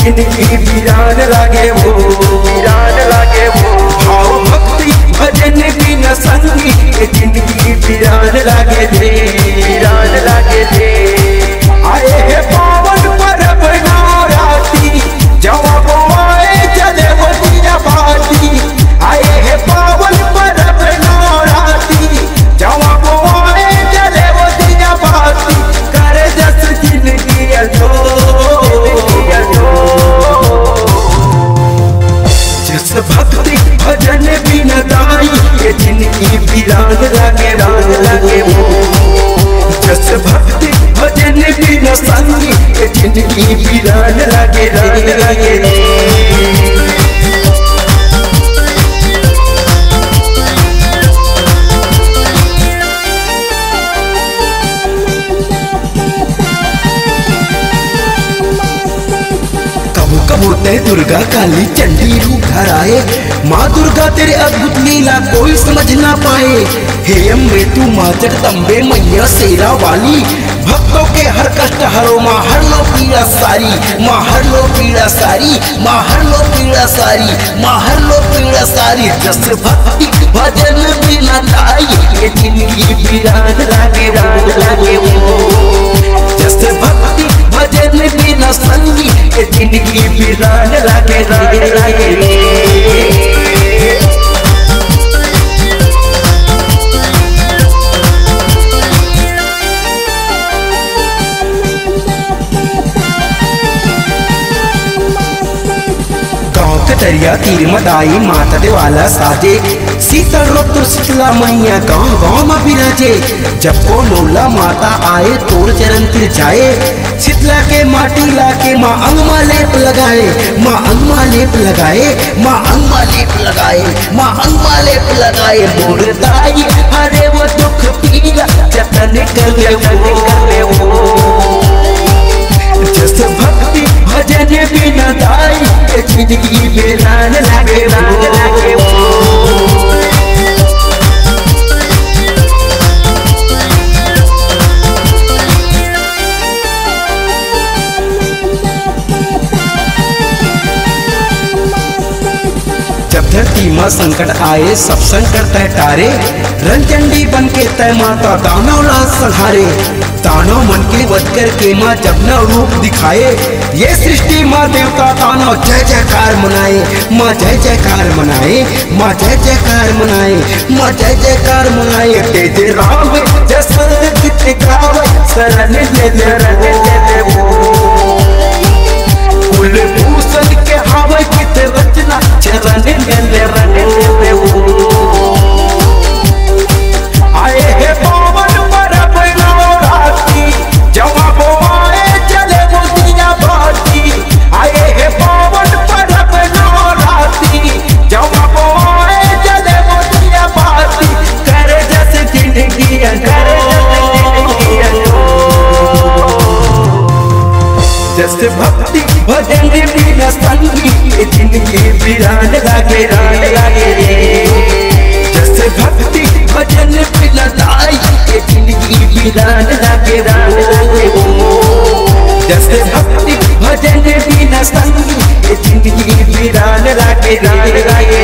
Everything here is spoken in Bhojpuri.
जिंदगी वीरान लागे वो, वीरान लागे वो। भाव भक्ति भजन बिना संगी जिंदगी वीरान लागे रे, वीरान लागे रे। आए है पावन पर्व नवरात्रि जब आए चले वो दिया बाती। आए है पावन पर्व नवरात्रि जब आए चले वो दिया बाती। करे जस जिंदगी अजो, जिस भक्ति भजन बिना दाई ये जिंदगी वीरान लागे, रान लागे वो। जिस भक्ति भजन बिना संगी ये जिंदगी वीरान लागे, रान लागे रे। होते दुर्गा काली चंडी रूप धराए, माँ दुर्गा तेरे अद्भुत लीला कोई समझ ना पाए। हे अम्बे तू माँ जगदम्बे मैया शेरा वाली, भक्तों के हर कष्ट हरो माँ हर लो पीड़ा सारी। माँ हर लो पीड़ा सारी, माँ हर लो पीड़ा सारी, माँ हर लो पीड़ा सारी। जस भक्ति भजन बिना दाई ये जिंदगी वीरान लागे, रान लागे वो। जस भक्ति भजन बिना संगी ये जिंदगी वीरान लागे, रान लागे रे। दरिया तीर मदाई माता देवाला साजे, शीतल रुद्र शीतला मैया गाँव गाँव में विराजे। जब को लोला माता आए तोड़ चरण तिर जाए, शीतला के माटी लाके माँ अंगमा लेप लगाए। माँ अंगमा लेप लगाए, माँ अंगमा लेप लगाए, माँ अंगमा लेप लगाए। मोरदाई हरे वो दुख पीला जतन करे वो। जस भक्ति भजन बिना दाई ये जिंदगी वीरान लागे, रान लागे वो। जब धरती माँ संकट आए सब संकट तय टारे, रंचंडी बन के तय माता दानव राज संहारे। दानव मन के वध करके माँ जब नव रूप दिखाए, ये सृष्टि माँ देवता दानव जय जयकार मनाए। माँ जय जयकार मनाए, माँ जय जयकार मनाए, माँ जय जयकार मनाए। तेज राम जस गीत गावे शरण ले ले वो। कुलभूषण के हावे गीत रचना चरण ले वो। आए है पावन पर्व नवरात्रि जब आए चले वो दिया बाती। आए है पावन पर्व नवरात्रि जब आए चले वो दिया बाती। करे जैसे जिंदगी, करे जैसे भक्ति भजन बिना संगी ये जिंदगी वीरान लागे, रान लागे रे। जैसे भक्ति भजन बिना दाई ये जिंदगी वीरान लागे, रान लागे वो। जैसे भक्ति भजन बिना संगी ये जिंदगी वीरान लागे, रान लागे।